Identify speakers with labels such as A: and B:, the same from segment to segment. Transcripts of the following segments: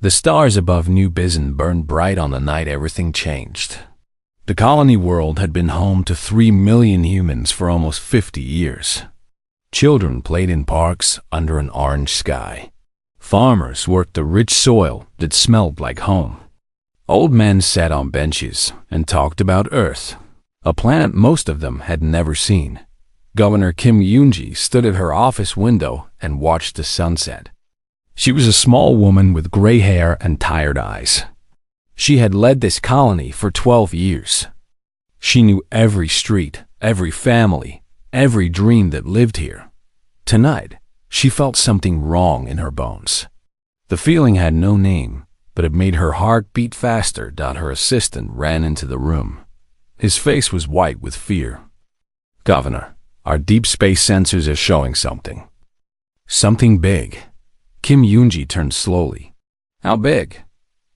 A: The stars above New Bizen burned bright on the night everything changed. The colony world had been home to 3 million humans for almost 50 years. Children played in parks under an orange sky. Farmers worked the rich soil that smelled like home. Old men sat on benches and talked about Earth, a planet most of them had never seen. Governor Kim Yoonji stood at her office window and watched the sunset. She was a small woman with gray hair and tired eyes. She had led this colony for 12 years. She knew every street, every family, every dream that lived here. Tonight, she felt something wrong in her bones. The feeling had no name, but it made her heart beat faster. Her assistant ran into the room. His face was white with fear. "Governor, our deep space sensors are showing something." "Something big." Kim Yoonji turned slowly. "How big?"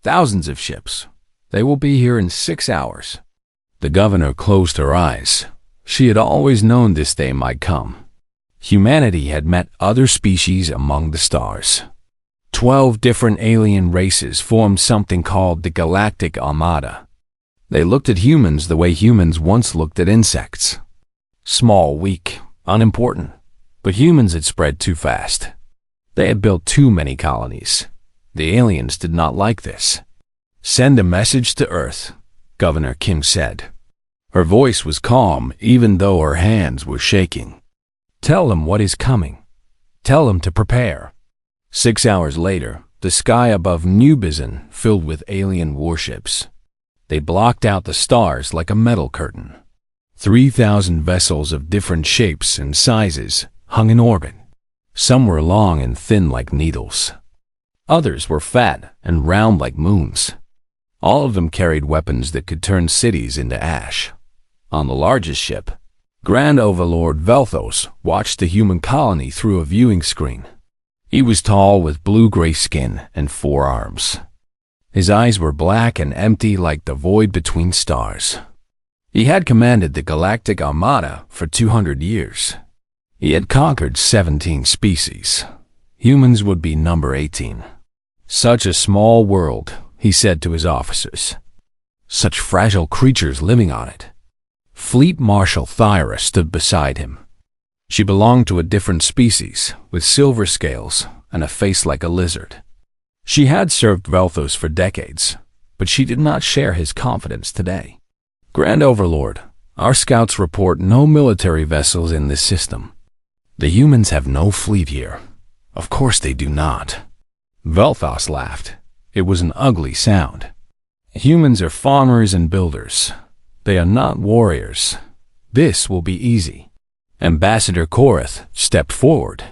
A: "Thousands of ships. They will be here in 6 hours." The governor closed her eyes. She had always known this day might come. Humanity had met other species among the stars. 12 different alien races formed something called the Galactic Armada. They looked at humans the way humans once looked at insects. Small, weak, unimportant. But humans had spread too fast. They had built too many colonies. The aliens did not like this. "Send a message to Earth," Governor Kim said. Her voice was calm even though her hands were shaking. "Tell them what is coming. Tell them to prepare." 6 hours later, the sky above New Bizen filled with alien warships. They blocked out the stars like a metal curtain. 3,000 vessels of different shapes and sizes hung in orbit. Some were long and thin like needles. Others were fat and round like moons. All of them carried weapons that could turn cities into ash. On the largest ship, Grand Overlord Velthos watched the human colony through a viewing screen. He was tall with blue-gray skin and 4 arms. His eyes were black and empty like the void between stars. He had commanded the Galactic Armada for 200 years. He had conquered 17 species. Humans would be number 18. "Such a small world," he said to his officers. "Such fragile creatures living on it." Fleet Marshal Thyra stood beside him. She belonged to a different species, with silver scales and a face like a lizard. She had served Velthos for decades, but she did not share his confidence today. "Grand Overlord, our scouts report no military vessels in this system. The humans have no fleet here." "Of course they do not." Velthos laughed. It was an ugly sound. "Humans are farmers and builders. They are not warriors. This will be easy." Ambassador Korath stepped forward.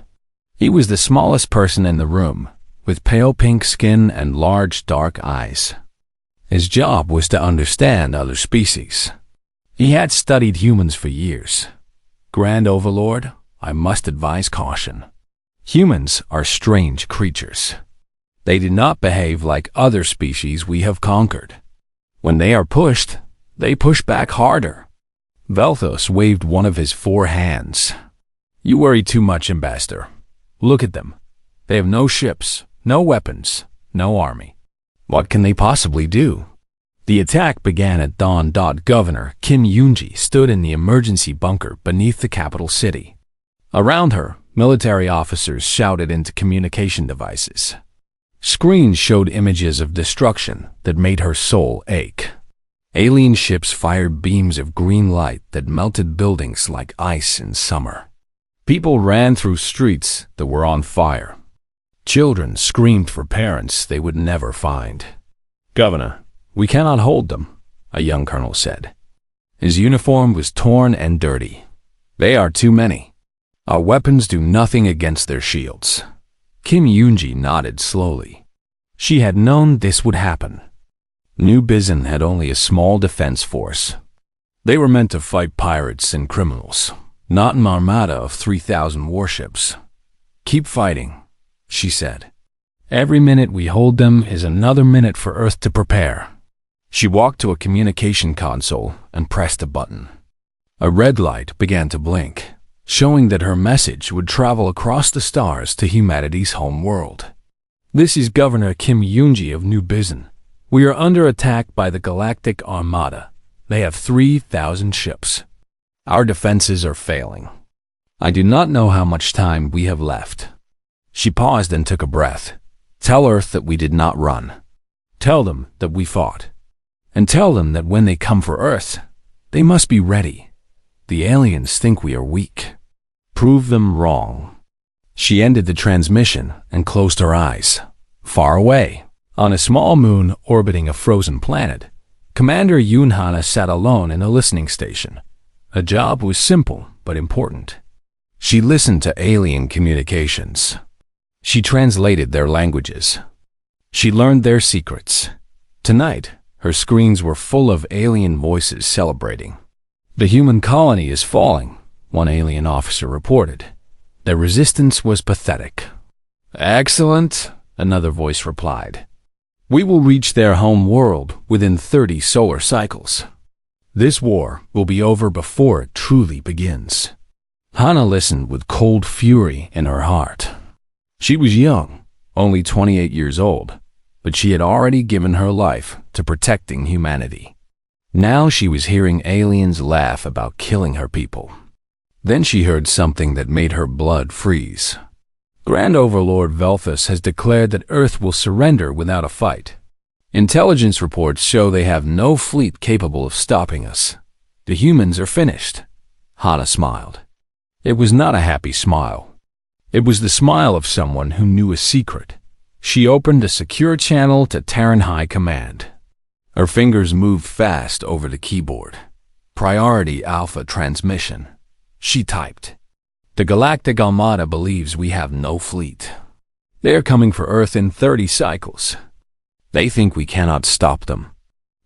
A: He was the smallest person in the room, with pale pink skin and large dark eyes. His job was to understand other species. He had studied humans for years. "Grand Overlord, I must advise caution. Humans are strange creatures. They do not behave like other species we have conquered. When they are pushed, they push back harder." Velthos waved one of his 4 hands. "You worry too much, Ambassador. Look at them. They have no ships, no weapons, no army. What can they possibly do?" The attack began at dawn. Governor Kim Yoonji stood in the emergency bunker beneath the capital city. Around her, military officers shouted into communication devices. Screens showed images of destruction that made her soul ache. Alien ships fired beams of green light that melted buildings like ice in summer. People ran through streets that were on fire. Children screamed for parents they would never find. "Governor, we cannot hold them," a young colonel said. His uniform was torn and dirty. "They are too many. Our weapons do nothing against their shields." Kim Yoonji nodded slowly. She had known this would happen. New Bizen had only a small defense force. They were meant to fight pirates and criminals, not an armada of 3,000 warships. "Keep fighting," she said. "Every minute we hold them is another minute for Earth to prepare." She walked to a communication console and pressed a button. A red light began to blink, showing that her message would travel across the stars to humanity's home world. This is Governor Kim Yoonji of New Bizen. We are under attack by the Galactic Armada. They have 3,000 ships. Our defenses are failing. I do not know how much time we have left." She paused and took a breath. "Tell Earth that we did not run. Tell them that we fought. And tell them that when they come for Earth, they must be ready. The aliens think we are weak. Prove them wrong." She ended the transmission and closed her eyes. Far away, on a small moon orbiting a frozen planet, Commander Yoon Hana sat alone in a listening station. A job was simple but important. She listened to alien communications. She translated their languages. She learned their secrets. Tonight, her screens were full of alien voices celebrating. "The human colony is falling," one alien officer reported. "Their resistance was pathetic." "Excellent," another voice replied. "We will reach their home world within 30 solar cycles. This war will be over before it truly begins." Hana listened with cold fury in her heart. She was young, only 28 years old, but she had already given her life to protecting humanity. Now she was hearing aliens laugh about killing her people. Then she heard something that made her blood freeze. Grand Overlord Velthus has declared that Earth will surrender without a fight. Intelligence reports show they have no fleet capable of stopping us. The humans are finished. Hana smiled. It was not a happy smile. It was the smile of someone who knew a secret. She opened a secure channel to Terran High Command. Her fingers moved fast over the keyboard. "Priority Alpha transmission." She typed. "The Galactic Armada believes we have no fleet. They are coming for Earth in 30 cycles. They think we cannot stop them."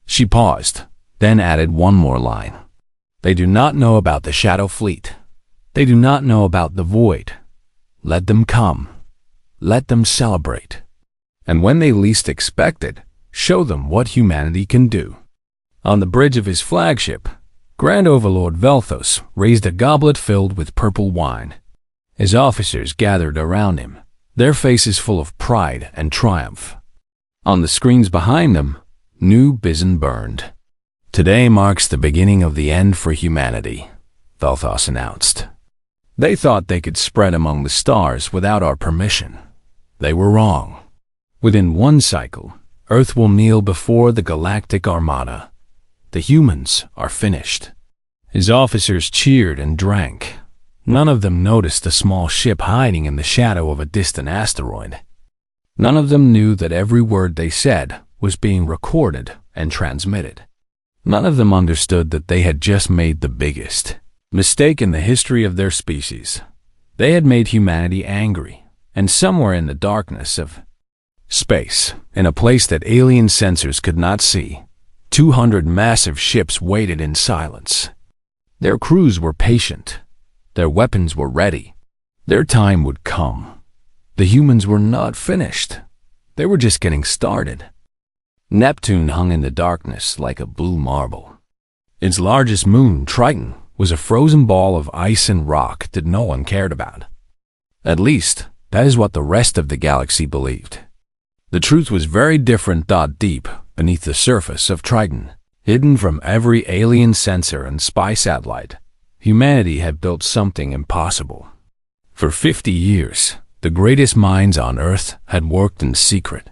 A: She paused, then added one more line. "They do not know about the Shadow Fleet. They do not know about the Void. Let them come. Let them celebrate. And when they least expect it, show them what humanity can do." On the bridge of his flagship, Grand Overlord Velthos raised a goblet filled with purple wine. His officers gathered around him, their faces full of pride and triumph. On the screens behind them, New Bizen burned. "Today marks the beginning of the end for humanity," Velthos announced. "They thought they could spread among the stars without our permission. They were wrong. Within one cycle, Earth will kneel before the Galactic Armada. The humans are finished." His officers cheered and drank. None of them noticed a small ship hiding in the shadow of a distant asteroid. None of them knew that every word they said was being recorded and transmitted. None of them understood that they had just made the biggest mistake in the history of their species. They had made humanity angry, and somewhere in the darkness of space, in a place that alien sensors could not see, 200 massive ships waited in silence. Their crews were patient. Their weapons were ready. Their time would come. The humans were not finished. They were just getting started. Neptune hung in the darkness like a blue marble. Its largest moon, Triton, was a frozen ball of ice and rock that no one cared about. At least, that is what the rest of the galaxy believed. The truth was very different. Deep beneath the surface of Triton, hidden from every alien sensor and spy satellite, humanity had built something impossible. For 50 years, the greatest minds on Earth had worked in secret.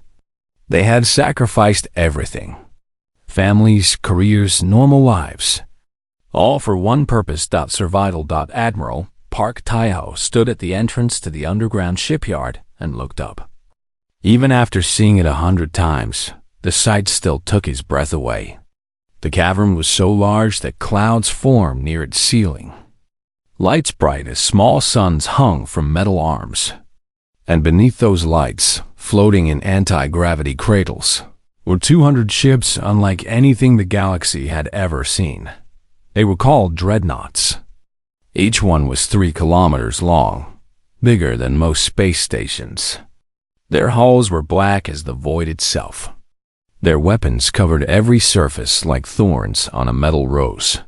A: They had sacrificed everything: families, careers, normal lives, all for one purpose. Survival. Admiral Park Tae-ho stood at the entrance to the underground shipyard and looked up. Even after seeing it 100 times, the sight still took his breath away. The cavern was so large that clouds formed near its ceiling. Lights bright as small suns hung from metal arms. And beneath those lights, floating in anti-gravity cradles, were 200 ships unlike anything the galaxy had ever seen. They were called dreadnoughts. Each one was 3 kilometers long, bigger than most space stations. Their hulls were black as the void itself. Their weapons covered every surface like thorns on a metal rose.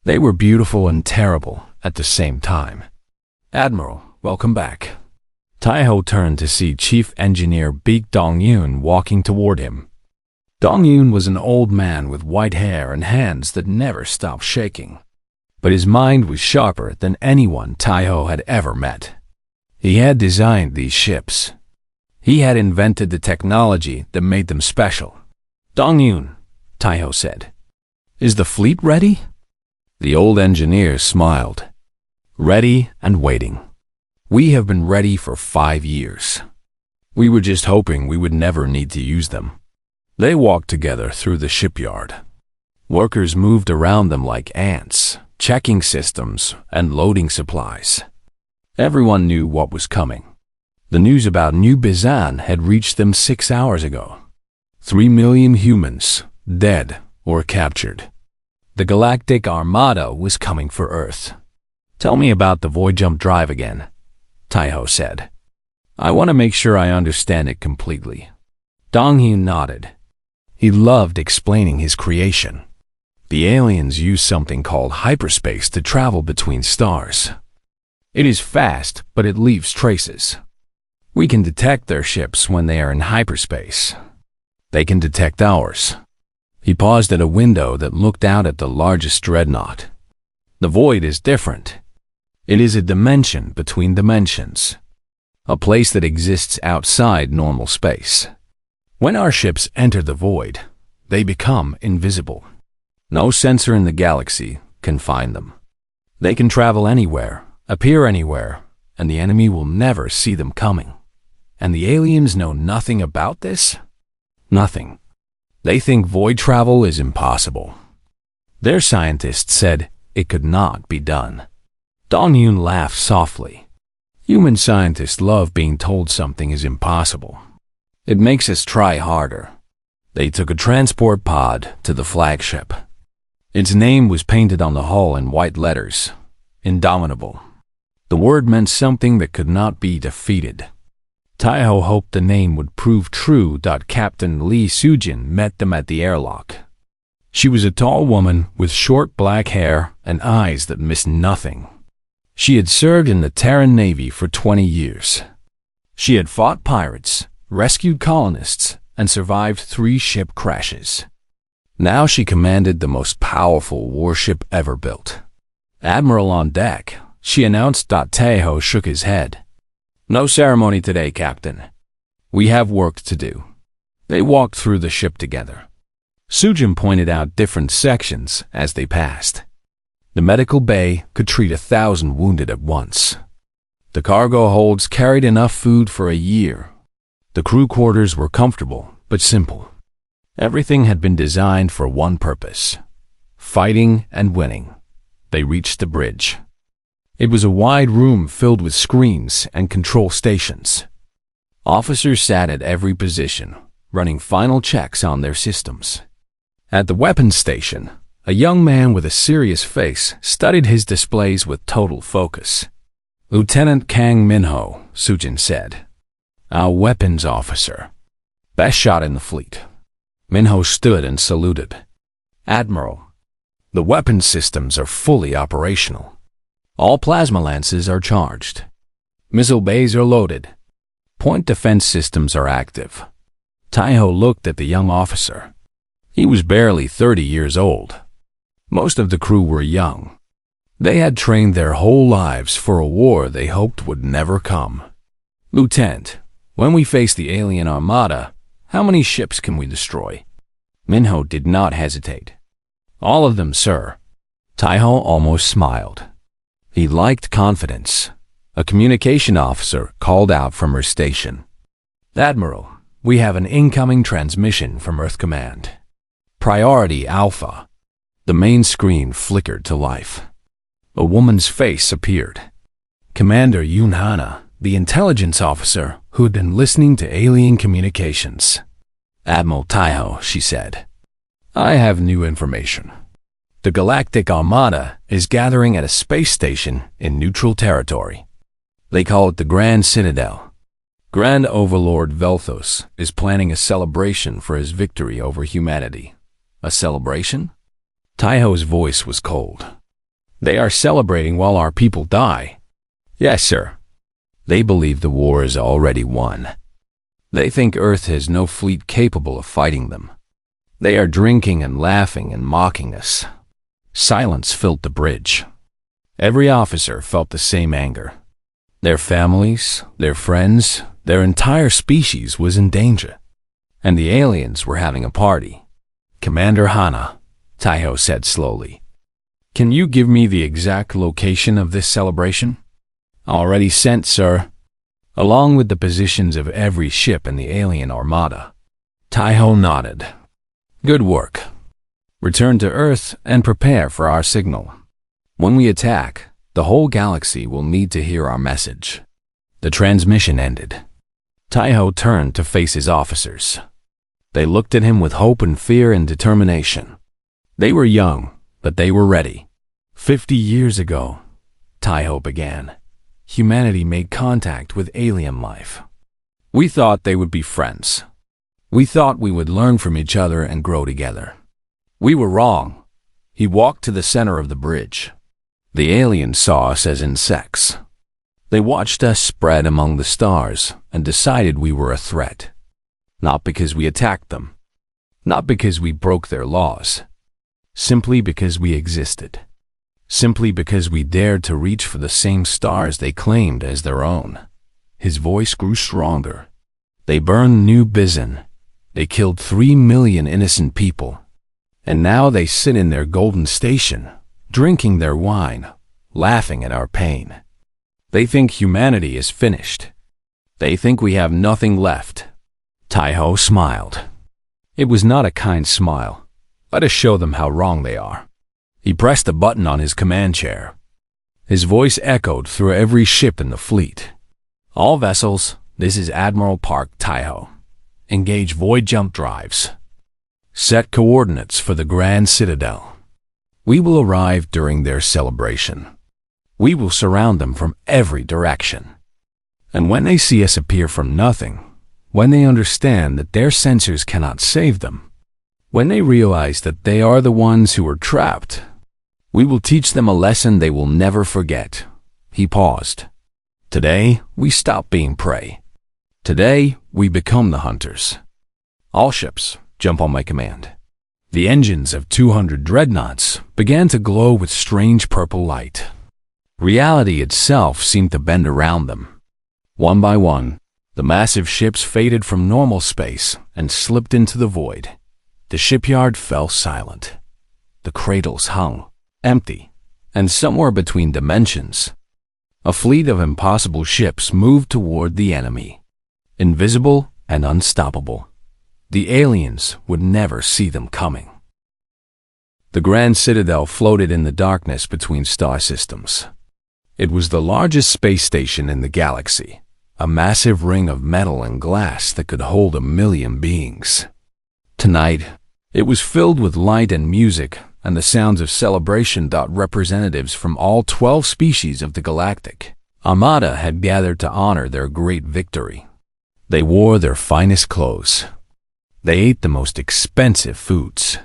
A: They were beautiful and terrible at the same time. "Admiral, welcome back." Taiho turned to see Chief Engineer Beak Dong-yoon walking toward him. Dong-yoon was an old man with white hair and hands that never stopped shaking. But his mind was sharper than anyone Taiho had ever met. He had designed these ships. He had invented the technology that made them special. "Dong-yoon," Taiho said, "is the fleet ready?" The old engineer smiled. "Ready and waiting. We have been ready for 5 years. We were just hoping we would never need to use them." They walked together through the shipyard. Workers moved around them like ants, checking systems and loading supplies. Everyone knew what was coming. The news about New Bizan had reached them 6 hours ago. 3 million humans, dead or captured. The Galactic Armada was coming for Earth. "Tell me about the void jump drive again," Taiho said. "I want to make sure I understand it completely." Dong-hyun nodded. He loved explaining his creation. The aliens use something called hyperspace to travel between stars. It is fast, but it leaves traces. We can detect their ships when they are in hyperspace. They can detect ours. He paused at a window that looked out at the largest dreadnought. The void is different. It is a dimension between dimensions, a place that exists outside normal space. When our ships enter the void, they become invisible. No sensor in the galaxy can find them. They can travel anywhere, appear anywhere, and the enemy will never see them coming. And the aliens know nothing about this? Nothing. They think void travel is impossible. Their scientists said it could not be done. Dong-hyun laughed softly. Human scientists love being told something is impossible. It makes us try harder. They took a transport pod to the flagship. Its name was painted on the hull in white letters, Indomitable. The word meant something that could not be defeated. Taiho hoped the name would prove true. Captain Lee Sujin met them at the airlock. She was a tall woman with short black hair and eyes that missed nothing. She had served in the Terran Navy for 20 years. She had fought pirates, rescued colonists, and survived 3 ship crashes. Now she commanded the most powerful warship ever built. "Admiral on deck," she announced. Taiho shook his head. "No ceremony today, Captain. We have work to do." They walked through the ship together. Sujin pointed out different sections as they passed. The medical bay could treat 1,000 wounded at once. The cargo holds carried enough food for a year. The crew quarters were comfortable but simple. Everything had been designed for one purpose: fighting and winning. They reached the bridge. It was a wide room filled with screens and control stations. Officers sat at every position, running final checks on their systems. At the weapons station, a young man with a serious face studied his displays with total focus. "Lieutenant Kang Minho," Sujin said. "Our weapons officer. Best shot in the fleet." Minho stood and saluted. "Admiral, the weapons systems are fully operational. All plasma lances are charged. Missile bays are loaded. Point defense systems are active." Taiho looked at the young officer. He was barely 30 years old. Most of the crew were young. They had trained their whole lives for a war they hoped would never come. "Lieutenant, when we face the alien armada, how many ships can we destroy?" Minho did not hesitate. "All of them, sir." Taiho almost smiled. He liked confidence. A communication officer called out from her station. "Admiral, we have an incoming transmission from Earth Command. Priority Alpha." The main screen flickered to life. A woman's face appeared. Commander Yoon Hana, the intelligence officer who had been listening to alien communications. "Admiral Taiho," she said, "I have new information. The Galactic Armada is gathering at a space station in neutral territory. They call it the Grand Citadel. Grand Overlord Velthos is planning a celebration for his victory over humanity." "A celebration?" Taiho's voice was cold. "They are celebrating while our people die." "Yes, sir." They believe the war is already won. They think Earth has no fleet capable of fighting them. They are drinking and laughing and mocking us. Silence filled the bridge. Every officer felt the same anger. Their families, their friends, their entire species was in danger. And the aliens were having a party. "Commander Hana," Taiho said slowly, "can you give me the exact location of this celebration?" "Already sent, sir." "Along with the positions of every ship in the alien armada." Taiho nodded. "Good work. Return to Earth and prepare for our signal. When we attack, the whole galaxy will need to hear our message." The transmission ended. Taiho turned to face his officers. They looked at him with hope and fear and determination. They were young, but they were ready. 50 years ago, Taiho began, humanity made contact with alien life. We thought they would be friends. We thought we would learn from each other and grow together. We were wrong. He walked to the center of the bridge. The aliens saw us as insects. They watched us spread among the stars and decided we were a threat. Not because we attacked them. Not because we broke their laws. Simply because we existed. Simply because we dared to reach for the same stars they claimed as their own. His voice grew stronger. They burned New Bizin. They killed 3 million innocent people. And now they sit in their golden station, drinking their wine, laughing at our pain. They think humanity is finished. They think we have nothing left. Taiho smiled. It was not a kind smile. Let us show them how wrong they are. He pressed a button on his command chair. His voice echoed through every ship in the fleet. "All vessels, this is Admiral Park Taiho. Engage void jump drives. Set coordinates for the Grand Citadel. We will arrive during their celebration. We will surround them from every direction. And when they see us appear from nothing, when they understand that their sensors cannot save them, when they realize that they are the ones who are trapped, we will teach them a lesson they will never forget." He paused. "Today, we stop being prey. Today, we become the hunters. All ships, jump on my command." The engines of 200 dreadnoughts began to glow with strange purple light. Reality itself seemed to bend around them. One by one, the massive ships faded from normal space and slipped into the void. The shipyard fell silent. The cradles hung, empty, and somewhere between dimensions, a fleet of impossible ships moved toward the enemy. Invisible and unstoppable. The aliens would never see them coming. The Grand Citadel floated in the darkness between star systems. It was the largest space station in the galaxy, a massive ring of metal and glass that could hold 1 million beings. Tonight, it was filled with light and music and the sounds of celebration. Representatives from all 12 species of the Galactic Armada had gathered to honor their great victory. They wore their finest clothes. They ate the most expensive foods.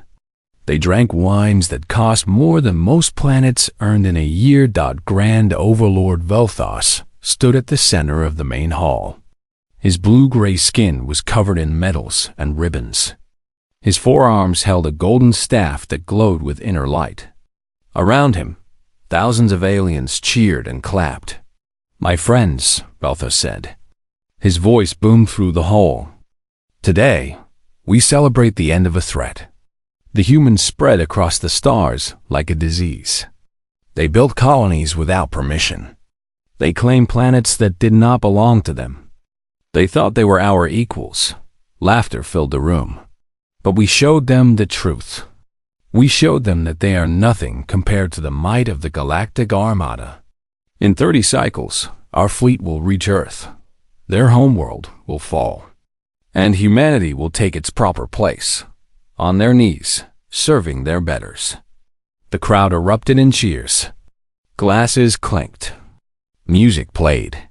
A: They drank wines that cost more than most planets earned in a year. Grand Overlord Velthos stood at the center of the main hall. His blue-gray skin was covered in medals and ribbons. His forearms held a golden staff that glowed with inner light. Around him, thousands of aliens cheered and clapped. "My friends," Velthos said. His voice boomed through the hall. "Today, we celebrate the end of a threat. The humans spread across the stars like a disease. They built colonies without permission. They claimed planets that did not belong to them. They thought they were our equals. Laughter filled the room. But we showed them the truth. We showed them that they are nothing compared to the might of the Galactic Armada. In 30 cycles, our fleet will reach Earth. Their homeworld will fall. And humanity will take its proper place, on their knees, serving their betters." The crowd erupted in cheers. Glasses clinked. Music played.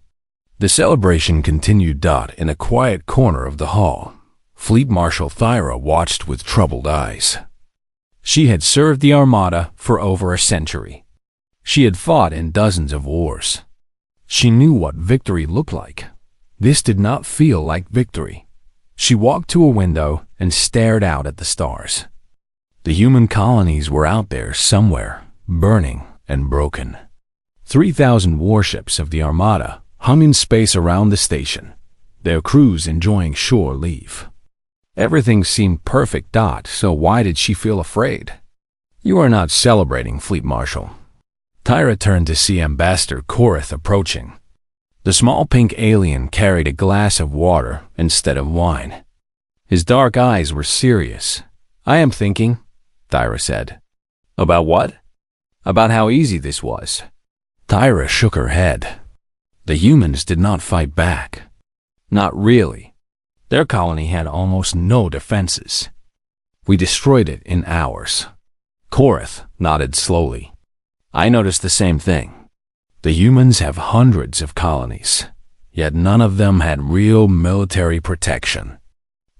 A: The celebration continued. In a quiet corner of the hall, Fleet Marshal Thyra watched with troubled eyes. She had served the Armada for over a century. She had fought in dozens of wars. She knew what victory looked like. This did not feel like victory. She walked to a window and stared out at the stars. The human colonies were out there somewhere, burning and broken. 3,000 warships of the Armada hung in space around the station, their crews enjoying shore leave. Everything seemed perfect. So why did she feel afraid? You are not celebrating, Fleet Marshal. Tyra turned to see Ambassador Korath approaching. The small pink alien carried a glass of water instead of wine. His dark eyes were serious. I am thinking, Tyra said. About what? About how easy this was. Tyra shook her head. The humans did not fight back. Not really. Their colony had almost no defenses. We destroyed it in hours. Korath nodded slowly. I noticed the same thing. The humans have hundreds of colonies, yet none of them had real military protection.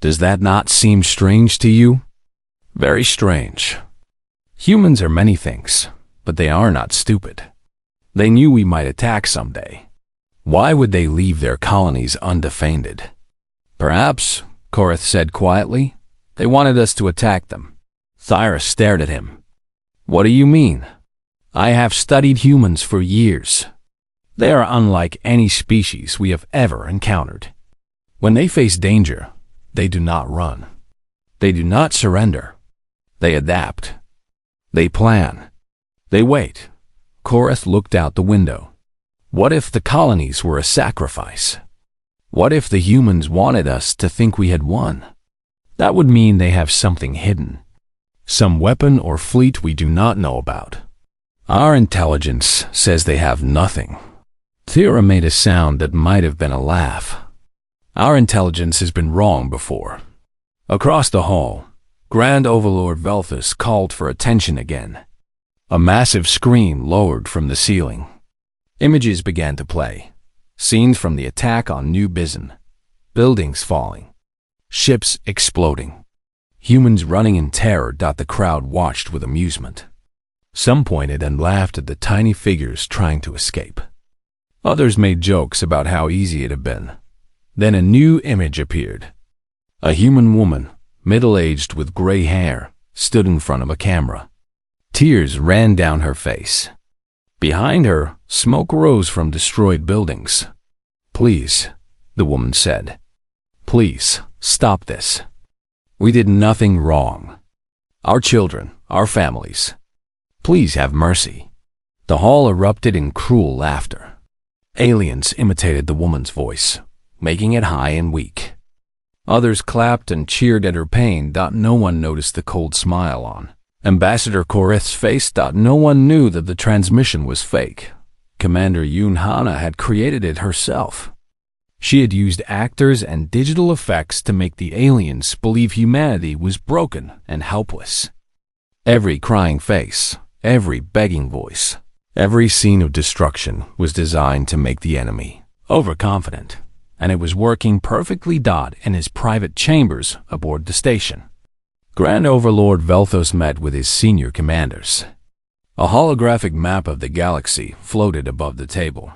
A: Does that not seem strange to you? Very strange. Humans are many things, but they are not stupid. They knew we might attack someday. Why would they leave their colonies undefended? Perhaps, Korath said quietly, they wanted us to attack them. Tyra stared at him. What do you mean? I have studied humans for years. They are unlike any species we have ever encountered. When they face danger, they do not run. They do not surrender. They adapt. They plan. They wait. Korath looked out the window. What if the colonies were a sacrifice? What if the humans wanted us to think we had won? That would mean they have something hidden. Some weapon or fleet we do not know about. Our intelligence says they have nothing. Tyra made a sound that might have been a laugh. Our intelligence has been wrong before. Across the hall, Grand Overlord Velthus called for attention again. A massive screen lowered from the ceiling. Images began to play. Scenes from the attack on New Bizen. Buildings falling. Ships exploding. Humans running in terror. The crowd watched with amusement. Some pointed and laughed at the tiny figures trying to escape. Others made jokes about how easy it had been. Then a new image appeared. A human woman, middle-aged with gray hair, stood in front of a camera. Tears ran down her face. Behind her, smoke rose from destroyed buildings. Please, the woman said. Please, stop this. We did nothing wrong. Our children, our families. Please have mercy. The hall erupted in cruel laughter. Aliens imitated the woman's voice, making it high and weak. Others clapped and cheered at her pain. No one noticed the cold smile on Ambassador Korath's face. No one knew that the transmission was fake. Commander Yoon Hana had created it herself. She had used actors and digital effects to make the aliens believe humanity was broken and helpless. Every crying face, every begging voice, every scene of destruction was designed to make the enemy overconfident, and it was working perfectly. In his private chambers aboard the station, Grand Overlord Velthos met with his senior commanders. A holographic map of the galaxy floated above the table.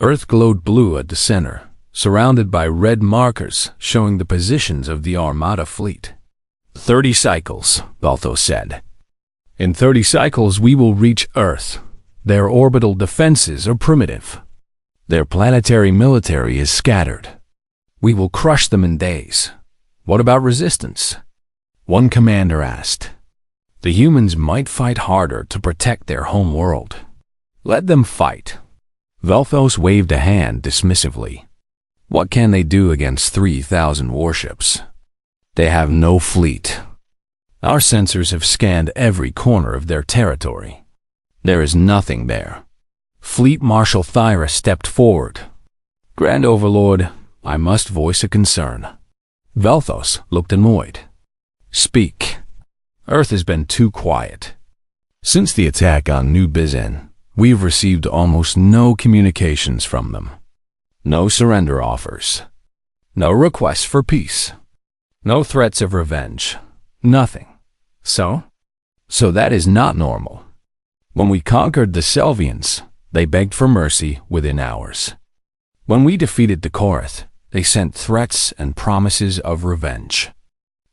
A: Earth glowed blue at the center, surrounded by red markers showing the positions of the Armada fleet. 30 cycles, Velthos said. In 30 cycles we will reach Earth. Their orbital defenses are primitive. Their planetary military is scattered. We will crush them in days. What about resistance? One commander asked. The humans might fight harder to protect their home world. Let them fight. Velthos waved a hand dismissively. What can they do against 3,000 warships? They have no fleet. Our sensors have scanned every corner of their territory. There is nothing there. Fleet Marshal Tyra stepped forward. Grand Overlord, I must voice a concern. Velthos looked annoyed. Speak. Earth has been too quiet. Since the attack on New Bizen, we've received almost no communications from them. No surrender offers. No requests for peace. No threats of revenge. Nothing. So that is not normal. When we conquered the Selvians, They begged for mercy within hours. When we defeated the Korath, they sent threats and promises of revenge.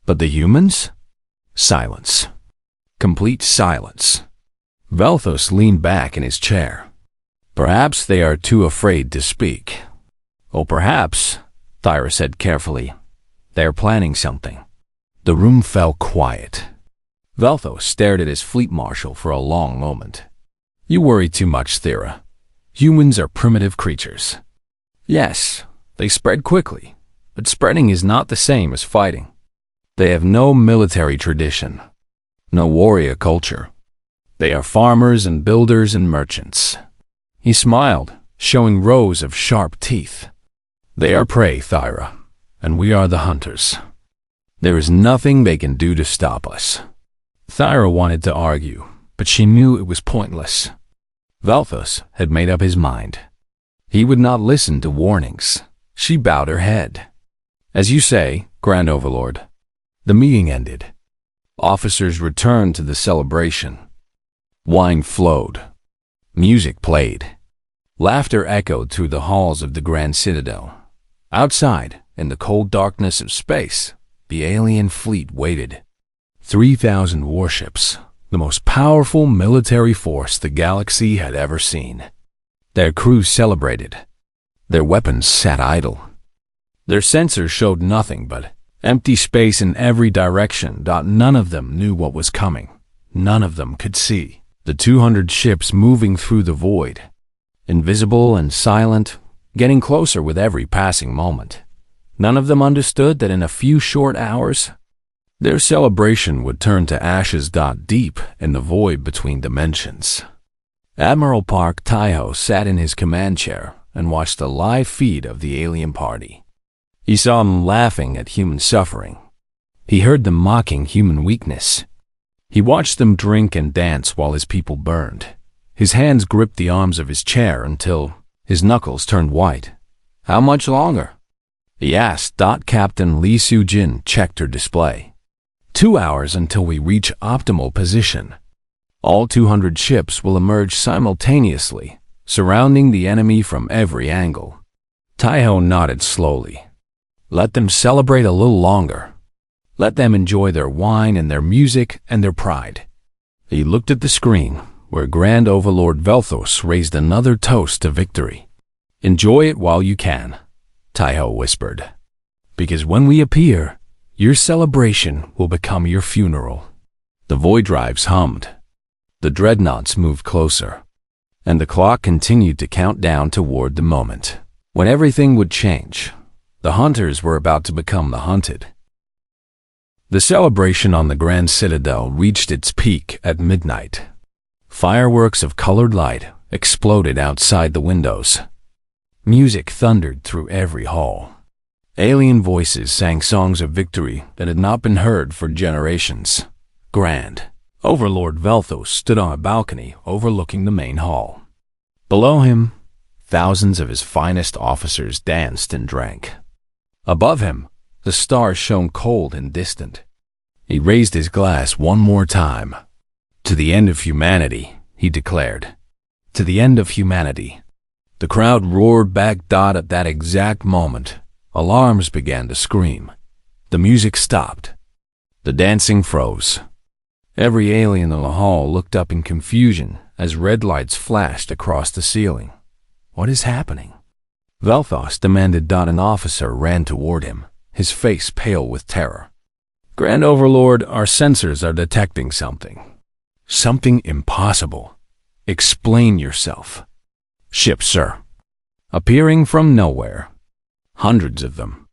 A: But the humans? Silence. Complete silence. Velthos leaned back in his chair. Perhaps they are too afraid to speak. Or perhaps, Thyra said carefully, they are planning something. The room fell quiet. Velthos stared at his fleet marshal for a long moment. You worry too much, Thyra. Humans are primitive creatures. Yes, they spread quickly, but spreading is not the same as fighting. They have no military tradition, no warrior culture. They are farmers and builders and merchants. He smiled, showing rows of sharp teeth. They are prey, Thyra, and we are the hunters. There is nothing they can do to stop us. Thyra wanted to argue, but she knew it was pointless. Velthos had made up his mind. He would not listen to warnings. She bowed her head. As you say, Grand Overlord. The meeting ended. Officers returned to the celebration. Wine flowed. Music played. Laughter echoed through the halls of the Grand Citadel. Outside, in the cold darkness of space, the alien fleet waited. 3,000 warships, the most powerful military force the galaxy had ever seen. Their crews celebrated. Their weapons sat idle. Their sensors showed nothing but empty space in every direction. None of them knew what was coming. None of them could see the 200 ships moving through the void, invisible and silent, getting closer with every passing moment. None of them understood that in a few short hours, their celebration would turn to ashes. Deep in the void between dimensions, Admiral Park Taiho sat in his command chair and watched the live feed of the alien party. He saw them laughing at human suffering. He heard them mocking human weakness. He watched them drink and dance while his people burned. His hands gripped the arms of his chair until his knuckles turned white. How much longer? He asked. Captain Li Sujin checked her display. 2 hours until we reach optimal position. All 200 ships will emerge simultaneously, surrounding the enemy from every angle. Taiho nodded slowly. Let them celebrate a little longer. Let them enjoy their wine and their music and their pride. He looked at the screen, where Grand Overlord Velthos raised another toast to victory. Enjoy it while you can, Taiho whispered. Because when we appear, your celebration will become your funeral. The void drives hummed. The dreadnoughts moved closer, and the clock continued to count down toward the moment when everything would change. The hunters were about to become the hunted. The celebration on the Grand Citadel reached its peak at midnight. Fireworks of colored light exploded outside the windows. Music thundered through every hall. Alien voices sang songs of victory that had not been heard for generations. Grand Overlord Velthos stood on a balcony overlooking the main hall. Below him, thousands of his finest officers danced and drank. Above him, the stars shone cold and distant. He raised his glass one more time. To the end of humanity, he declared. To the end of humanity. The crowd roared back. At that exact moment, alarms began to scream. The music stopped. The dancing froze. Every alien in the hall looked up in confusion as red lights flashed across the ceiling. What is happening? Velthos demanded. An officer ran toward him, his face pale with terror. Grand Overlord, our sensors are detecting something. Something impossible. Explain yourself. Ships, sir. Appearing from nowhere. Hundreds of them.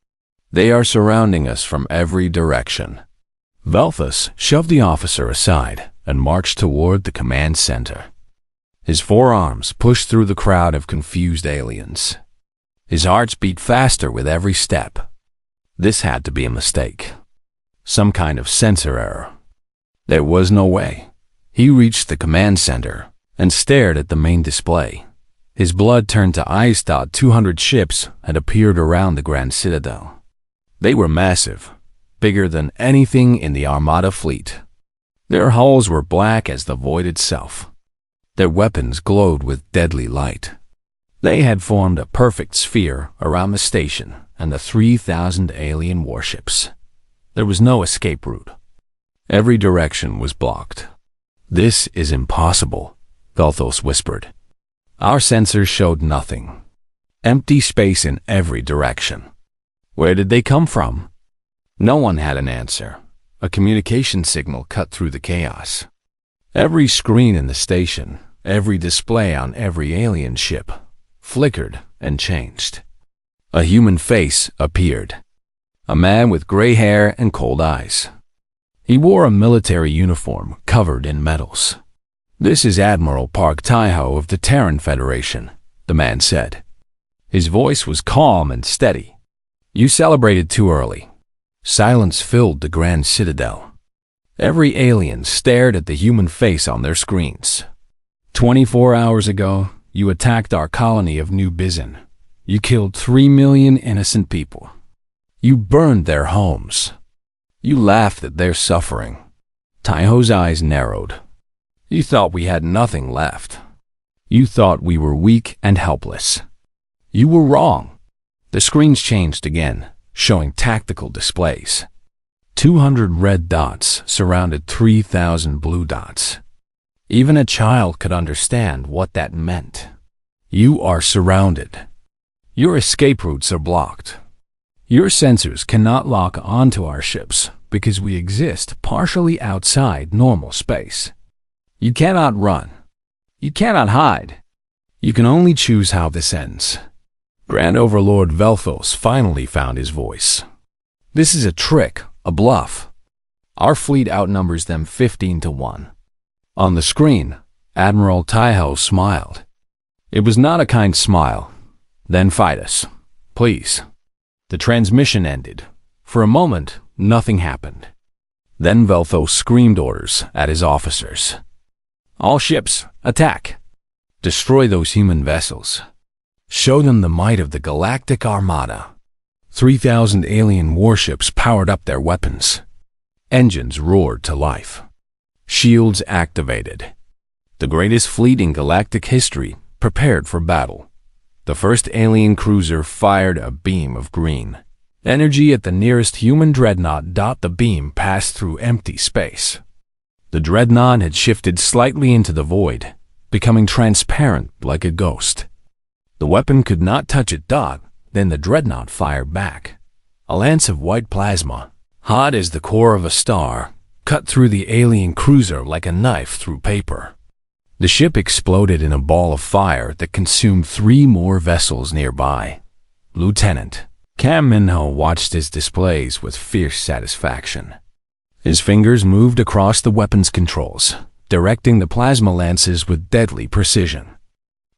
A: They are surrounding us from every direction. Velthos shoved the officer aside and marched toward the command center. His forearms pushed through the crowd of confused aliens. His heart beat faster with every step. This had to be a mistake. Some kind of sensor error. There was no way. He reached the command center and stared at the main display. His blood turned to ice. 200 ships had appeared around the Grand Citadel. They were massive, bigger than anything in the Armada fleet. Their hulls were black as the void itself. Their weapons glowed with deadly light. They had formed a perfect sphere around the station and the 3,000 alien warships. There was no escape route. Every direction was blocked. "This is impossible," Velthos whispered. "Our sensors showed nothing. Empty space in every direction." Where did they come from? No one had an answer. A communication signal cut through the chaos. Every screen in the station, every display on every alien ship, flickered and changed. A human face appeared. A man with gray hair and cold eyes. He wore a military uniform covered in medals. "This is Admiral Park Taiho of the Terran Federation," the man said. His voice was calm and steady. "You celebrated too early." Silence filled the Grand Citadel. Every alien stared at the human face on their screens. 24 hours ago, you attacked our colony of New Bizen. You killed 3 million innocent people. You burned their homes. You laughed at their suffering." Taiho's eyes narrowed. "You thought we had nothing left. You thought we were weak and helpless. You were wrong." The screens changed again, showing tactical displays. 200 red dots surrounded 3,000 blue dots. Even a child could understand what that meant. "You are surrounded. Your escape routes are blocked. Your sensors cannot lock onto our ships because we exist partially outside normal space. You cannot run. You cannot hide. You can only choose how this ends." Grand Overlord Velthos finally found his voice. "This is a trick, a bluff. Our fleet outnumbers them 15 to 1. On the screen, Admiral Taiho smiled. It was not a kind smile. "Then fight us, please." The transmission ended. For a moment, nothing happened. Then Velthos screamed orders at his officers. "All ships, attack! Destroy those human vessels. Show them the might of the Galactic Armada." 3,000 alien warships powered up their weapons. Engines roared to life. Shields activated. The greatest fleet in galactic history prepared for battle. The first alien cruiser fired a beam of green. Energy at the nearest human dreadnought. The beam passed through empty space. The dreadnought had shifted slightly into the void, becoming transparent like a ghost. The weapon could not touch it. Then the dreadnought fired back. A lance of white plasma, hot as the core of a star, cut through the alien cruiser like a knife through paper. The ship exploded in a ball of fire that consumed 3 more vessels nearby. Lieutenant Cam Minho watched his displays with fierce satisfaction. His fingers moved across the weapons controls, directing the plasma lances with deadly precision.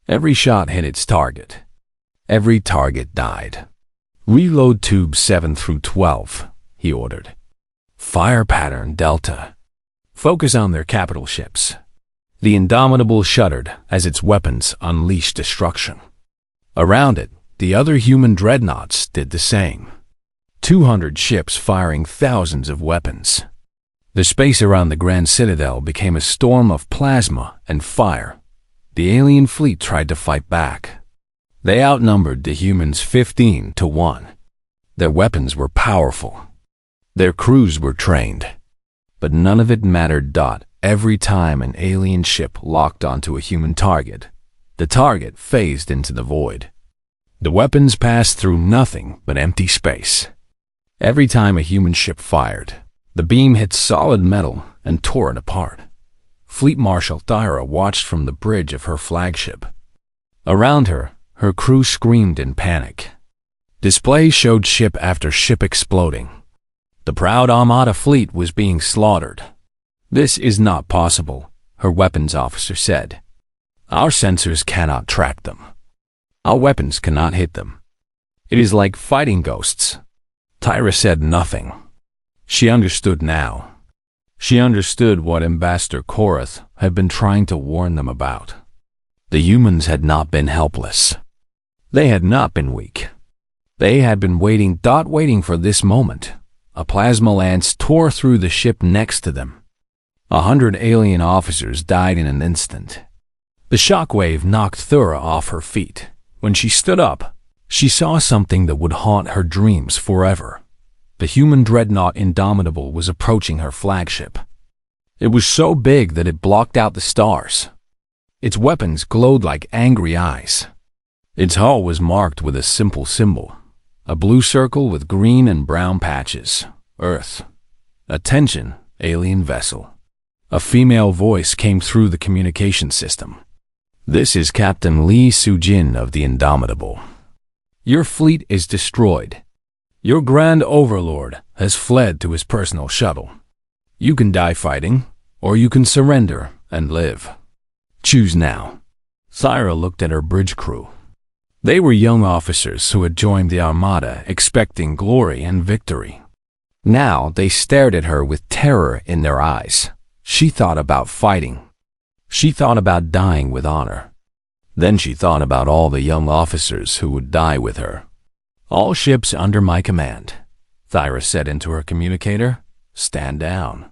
A: Every shot hit its target. Every target died. "Reload tubes 7 through 12, he ordered. "Fire pattern Delta. Focus on their capital ships." The Indomitable shuddered as its weapons unleashed destruction. Around it, the other human dreadnoughts did the same. 200 ships firing thousands of weapons. The space around the Grand Citadel became a storm of plasma and fire. The alien fleet tried to fight back. They outnumbered the humans 15 to 1. Their weapons were powerful. Their crews were trained. But none of it mattered. Every time an alien ship locked onto a human target, the target phased into the void. The weapons passed through nothing but empty space. Every time a human ship fired, the beam hit solid metal and tore it apart. Fleet Marshal Thyra watched from the bridge of her flagship. Around her, her crew screamed in panic. Displays showed ship after ship exploding. The proud Armada fleet was being slaughtered. "This is not possible," her weapons officer said. "Our sensors cannot track them. Our weapons cannot hit them. It is like fighting ghosts." Tyra said nothing. She understood now. She understood what Ambassador Korath had been trying to warn them about. The humans had not been helpless. They had not been weak. They had been waiting for this moment. A plasma lance tore through the ship next to them. 100 alien officers died in an instant. The shockwave knocked Thura off her feet. When she stood up, she saw something that would haunt her dreams forever. The human dreadnought Indomitable was approaching her flagship. It was so big that it blocked out the stars. Its weapons glowed like angry eyes. Its hull was marked with a simple symbol, a blue circle with green and brown patches. Earth. Attention, alien vessel. A female voice came through the communication system. This is Captain Lee Soo-jin of the Indomitable. Your fleet is destroyed. Your Grand Overlord has fled to his personal shuttle. You can die fighting, or you can surrender and live. Choose now. Thyra looked at her bridge crew. They were young officers who had joined the Armada expecting glory and victory. Now they stared at her with terror in their eyes. She thought about fighting. She thought about dying with honor. Then she thought about all the young officers who would die with her. All ships under my command, Thyra said into her communicator, stand down.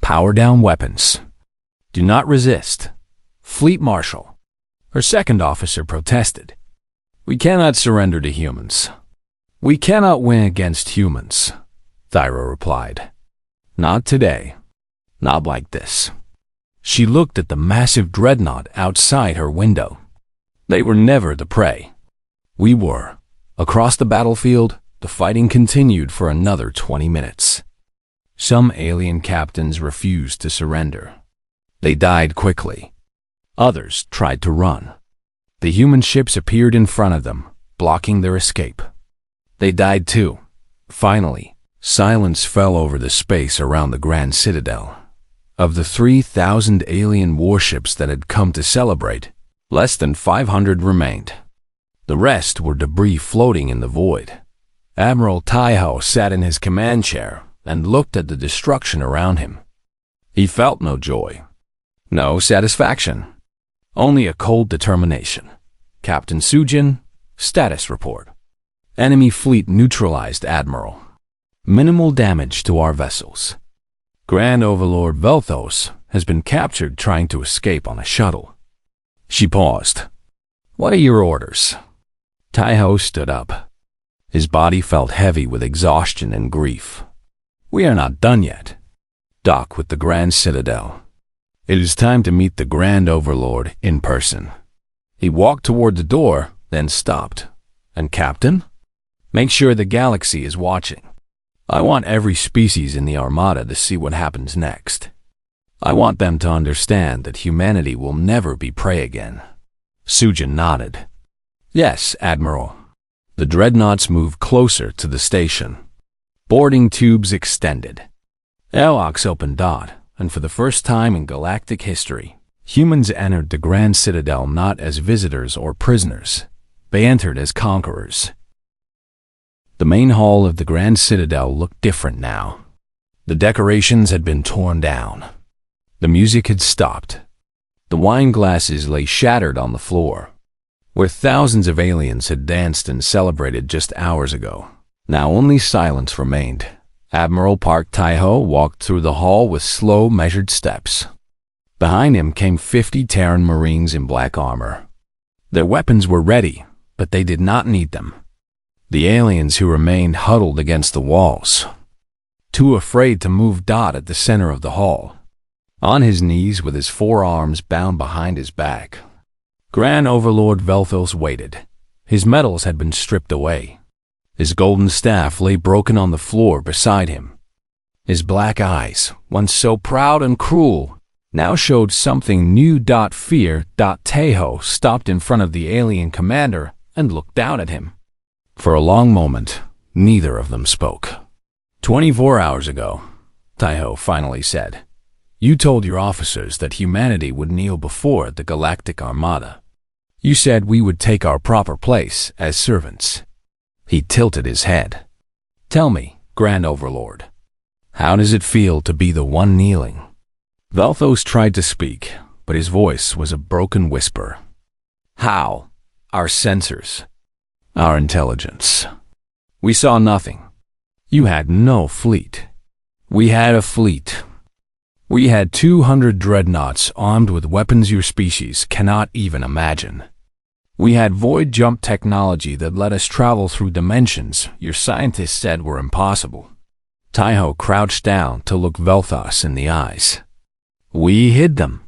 A: Power down weapons. Do not resist. Fleet Marshal. Her second officer protested. We cannot surrender to humans. We cannot win against humans, Thyra replied. Not today. Not like this. She looked at the massive dreadnought outside her window. They were never the prey. We were. Across the battlefield, the fighting continued for another 20 minutes. Some alien captains refused to surrender. They died quickly. Others tried to run. The human ships appeared in front of them, blocking their escape. They died too. Finally, silence fell over the space around the Grand Citadel. Of the 3,000 alien warships that had come to celebrate, less than 500 remained. The rest were debris floating in the void. Admiral Taiho sat in his command chair and looked at the destruction around him. He felt no joy, no satisfaction, only a cold determination. Captain Soo-jin, status report. Enemy fleet neutralized, Admiral. Minimal damage to our vessels. Grand Overlord Velthos has been captured trying to escape on a shuttle. She paused. What are your orders? Taiho stood up. His body felt heavy with exhaustion and grief. We are not done yet. Dock with the Grand Citadel. It is time to meet the Grand Overlord in person. He walked toward the door, then stopped. And Captain? Make sure the galaxy is watching. I want every species in the Armada to see what happens next. I want them to understand that humanity will never be prey again. Soo-jin nodded. Yes, Admiral. The dreadnoughts moved closer to the station. Boarding tubes extended. Airlocks opened, and for the first time in galactic history, humans entered the Grand Citadel not as visitors or prisoners. They entered as conquerors. The main hall of the Grand Citadel looked different now. The decorations had been torn down. The music had stopped. The wine glasses lay shattered on the floor. Where thousands of aliens had danced and celebrated just hours ago, now only silence remained. Admiral Park Taiho walked through the hall with slow, measured steps. Behind him came 50 Terran Marines in black armor. Their weapons were ready, but they did not need them. The aliens who remained huddled against the walls, too afraid to move. At the center of the hall, on his knees with his forearms bound behind his back, Grand Overlord Velthos waited. His medals had been stripped away. His golden staff lay broken on the floor beside him. His black eyes, once so proud and cruel, now showed something new. Fear. Taiho stopped in front of the alien commander and looked down at him. For a long moment, neither of them spoke. 24 hours ago, Taiho finally said, you told your officers that humanity would kneel before the Galactic Armada. You said we would take our proper place as servants. He tilted his head. Tell me, Grand Overlord, how does it feel to be the one kneeling? Velthos tried to speak, but his voice was a broken whisper. How? Our sensors. Our intelligence. We saw nothing. You had no fleet. We had a fleet. We had 200 dreadnoughts armed with weapons your species cannot even imagine. We had void jump technology that let us travel through dimensions your scientists said were impossible. Taiho crouched down to look Velthos in the eyes. We hid them.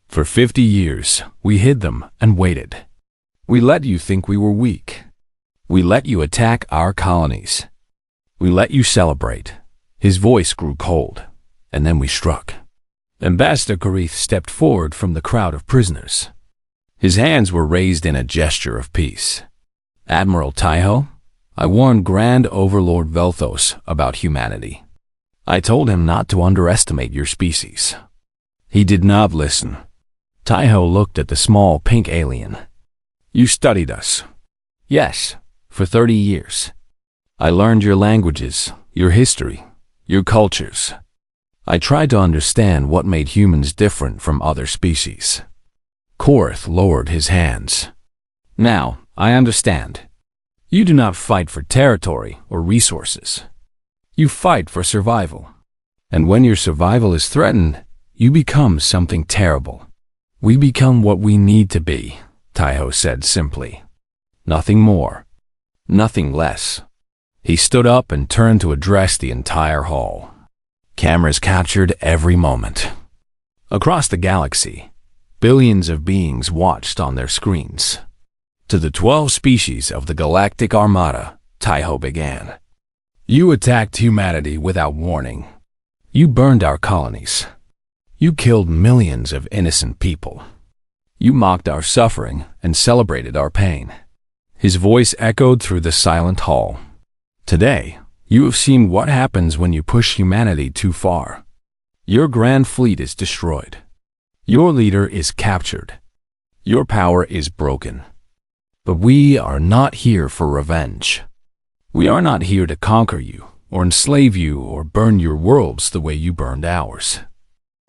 A: For 50 years, we hid them and waited. We let you think we were weak. We let you attack our colonies. We let you celebrate. His voice grew cold, and then we struck. Ambassador Karith stepped forward from the crowd of prisoners. His hands were raised in a gesture of peace. Admiral Taiho, I warned Grand Overlord Velthos about humanity. I told him not to underestimate your species. He did not listen. Taiho looked at the small pink alien. You studied us. Yes, for 30 years. I learned your languages, your history, your cultures. I tried to understand what made humans different from other species. Korth lowered his hands. Now, I understand. You do not fight for territory or resources. You fight for survival. And when your survival is threatened, you become something terrible. We become what we need to be, Taiho said simply. Nothing more. Nothing less. He stood up and turned to address the entire hall. Cameras captured every moment. Across the galaxy, billions of beings watched on their screens. To the 12 species of the Galactic Armada, Taiho began. You attacked humanity without warning. You burned our colonies. You killed millions of innocent people. You mocked our suffering and celebrated our pain. His voice echoed through the silent hall. Today, you have seen what happens when you push humanity too far. Your grand fleet is destroyed. Your leader is captured. Your power is broken. But we are not here for revenge. We are not here to conquer you, or enslave you, or burn your worlds the way you burned ours.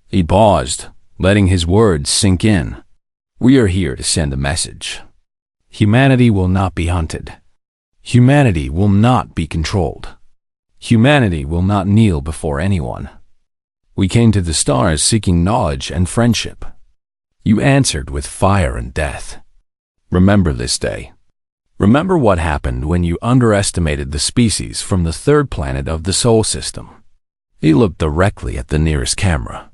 A: He paused, letting his words sink in. We are here to send a message. Humanity will not be hunted. Humanity will not be controlled. Humanity will not kneel before anyone. We came to the stars seeking knowledge and friendship. You answered with fire and death. Remember this day. Remember what happened when you underestimated the species from the third planet of the Sol system. He looked directly at the nearest camera.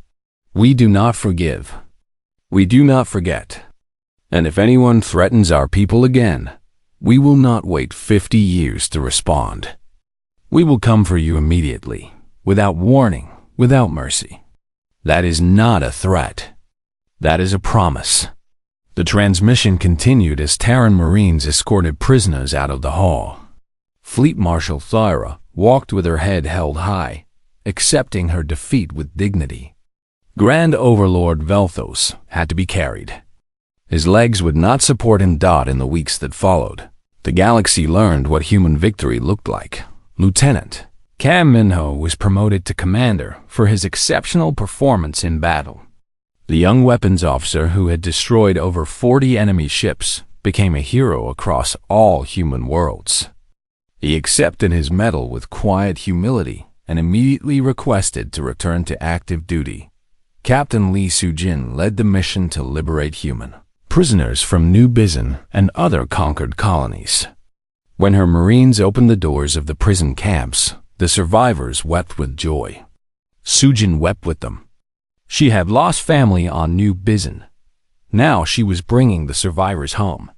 A: We do not forgive. We do not forget. And if anyone threatens our people again, we will not wait 50 years to respond. We will come for you immediately, without warning, without mercy. That is not a threat. That is a promise. The transmission continued as Terran Marines escorted prisoners out of the hall. Fleet Marshal Thyra walked with her head held high, accepting her defeat with dignity. Grand Overlord Velthos had to be carried. His legs would not support him. In the weeks that followed, the galaxy learned what human victory looked like. Lieutenant Cam Minho was promoted to commander for his exceptional performance in battle. The young weapons officer who had destroyed over 40 enemy ships became a hero across all human worlds. He accepted his medal with quiet humility and immediately requested to return to active duty. Captain Lee Sujin led the mission to liberate human prisoners from New Bizin and other conquered colonies. When her Marines opened the doors of the prison camps, the survivors wept with joy. Sujin wept with them. She had lost family on New Bizin. Now she was bringing the survivors home.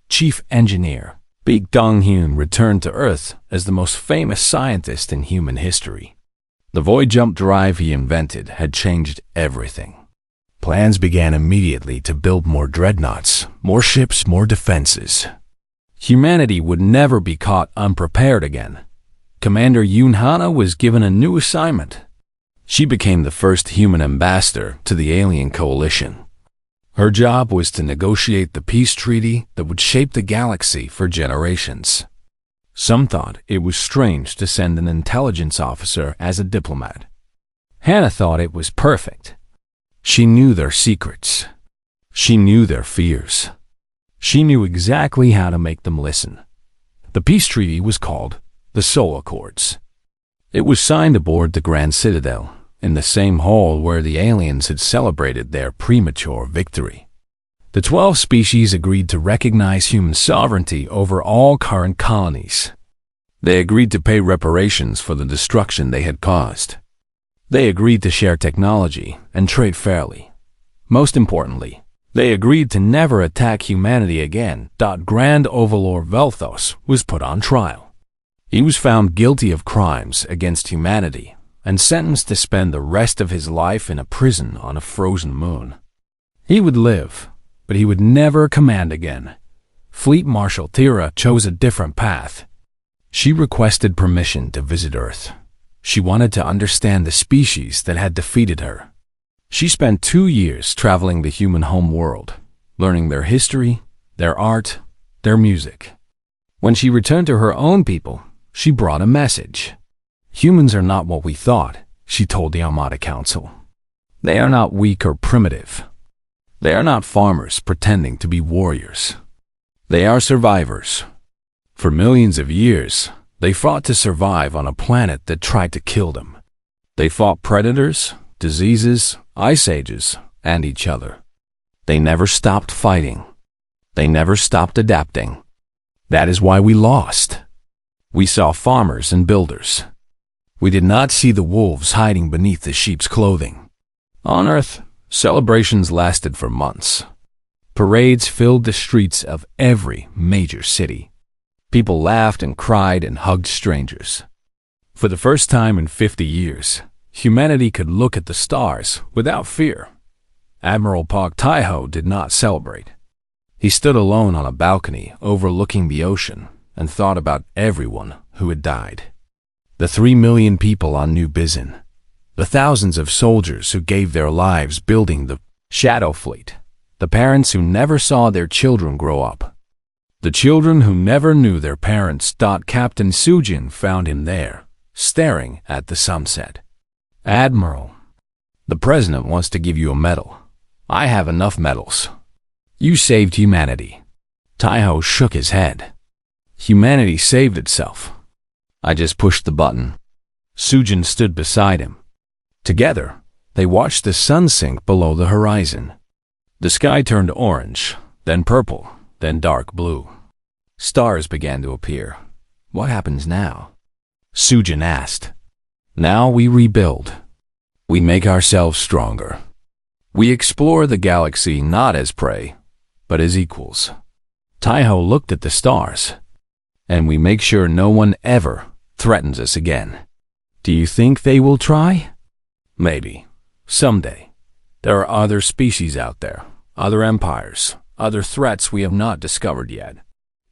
A: Chief Engineer Baek Dong-hyun returned to Earth as the most famous scientist in human history. The void jump drive he invented had changed everything. Plans began immediately to build more dreadnoughts, more ships, more defenses. Humanity would never be caught unprepared again. Commander Yoon Hana was given a new assignment. She became the first human ambassador to the alien coalition. Her job was to negotiate the peace treaty that would shape the galaxy for generations. Some thought it was strange to send an intelligence officer as a diplomat. Hannah thought it was perfect. She knew their secrets. She knew their fears. She knew exactly how to make them listen. The peace treaty was called the Soul Accords. It was signed aboard the Grand Citadel, in the same hall where the aliens had celebrated their premature victory. The 12 species agreed to recognize human sovereignty over all current colonies. They agreed to pay reparations for the destruction they had caused. They agreed to share technology and trade fairly. Most importantly, they agreed to never attack humanity again. Grand Overlord Velthos was put on trial. He was found guilty of crimes against humanity and sentenced to spend the rest of his life in a prison on a frozen moon. He would live, but he would never command again. Fleet Marshal Tira chose a different path. She requested permission to visit Earth. She wanted to understand the species that had defeated her. She spent 2 years traveling the human home world, learning their history, their art, their music. When she returned to her own people, she brought a message. Humans are not what we thought, she told the Armada Council. They are not weak or primitive. They are not farmers pretending to be warriors. They are survivors. For millions of years, they fought to survive on a planet that tried to kill them. They fought predators, diseases, ice ages, and each other. They never stopped fighting. They never stopped adapting. That is why we lost. We saw farmers and builders. We did not see the wolves hiding beneath the sheep's clothing. On Earth, celebrations lasted for months. Parades filled the streets of every major city. People laughed and cried and hugged strangers. For the first time in 50 years, humanity could look at the stars without fear. Admiral Park Taiho did not celebrate. He stood alone on a balcony overlooking the ocean and thought about everyone who had died. The 3 million people on New Bizin, the thousands of soldiers who gave their lives building the Shadow Fleet, the parents who never saw their children grow up, the children who never knew their parents. Captain Sujin found him there, staring at the sunset. Admiral, the President wants to give you a medal. I have enough medals. You saved humanity. Taiho shook his head. Humanity saved itself. I just pushed the button. Sujin stood beside him. Together, they watched the sun sink below the horizon. The sky turned orange, then purple, then dark blue. Stars began to appear. What happens now? Sujin asked. Now we rebuild. We make ourselves stronger. We explore the galaxy not as prey, but as equals. Taiho looked at the stars. And we make sure no one ever threatens us again. Do you think they will try? Maybe. Someday. There are other species out there, other empires, other threats we have not discovered yet.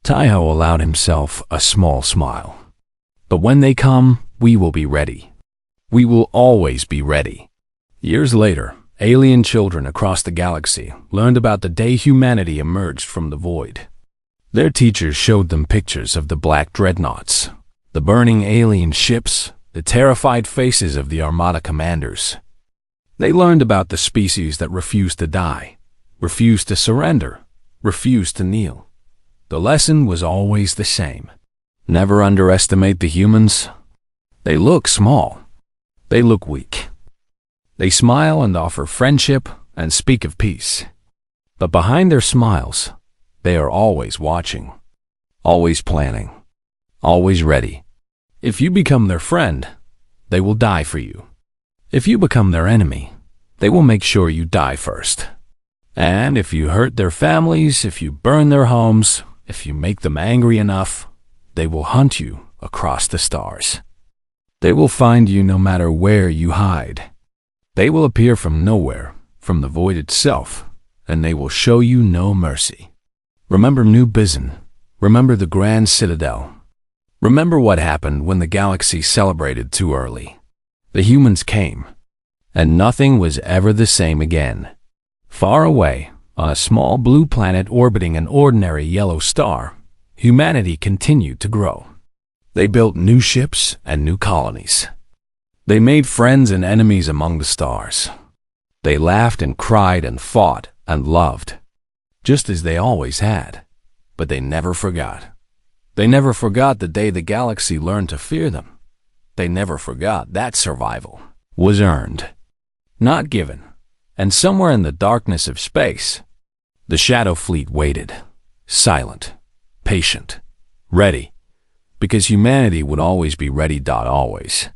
A: Taiho allowed himself a small smile. But when they come, we will be ready. We will always be ready. Years later, alien children across the galaxy learned about the day humanity emerged from the void. Their teachers showed them pictures of the Black Dreadnoughts, the burning alien ships, the terrified faces of the Armada commanders. They learned about the species that refused to die, refused to surrender, refused to kneel. The lesson was always the same. Never underestimate the humans. They look small. They look weak. They smile and offer friendship and speak of peace. But behind their smiles, they are always watching, always planning, always ready. If you become their friend, they will die for you. If you become their enemy, they will make sure you die first. And if you hurt their families, if you burn their homes, if you make them angry enough, they will hunt you across the stars. They will find you no matter where you hide. They will appear from nowhere, from the void itself, and they will show you no mercy. Remember New Bizin. Remember the Grand Citadel. Remember what happened when the galaxy celebrated too early. The humans came, and nothing was ever the same again. Far away, on a small blue planet orbiting an ordinary yellow star, humanity continued to grow. They built new ships and new colonies. They made friends and enemies among the stars. They laughed and cried and fought and loved, just as they always had. But they never forgot. They never forgot the day the galaxy learned to fear them. They never forgot that survival was earned, not given. And somewhere in the darkness of space, the Shadow Fleet waited, silent, patient, ready, because humanity would always be ready. Always.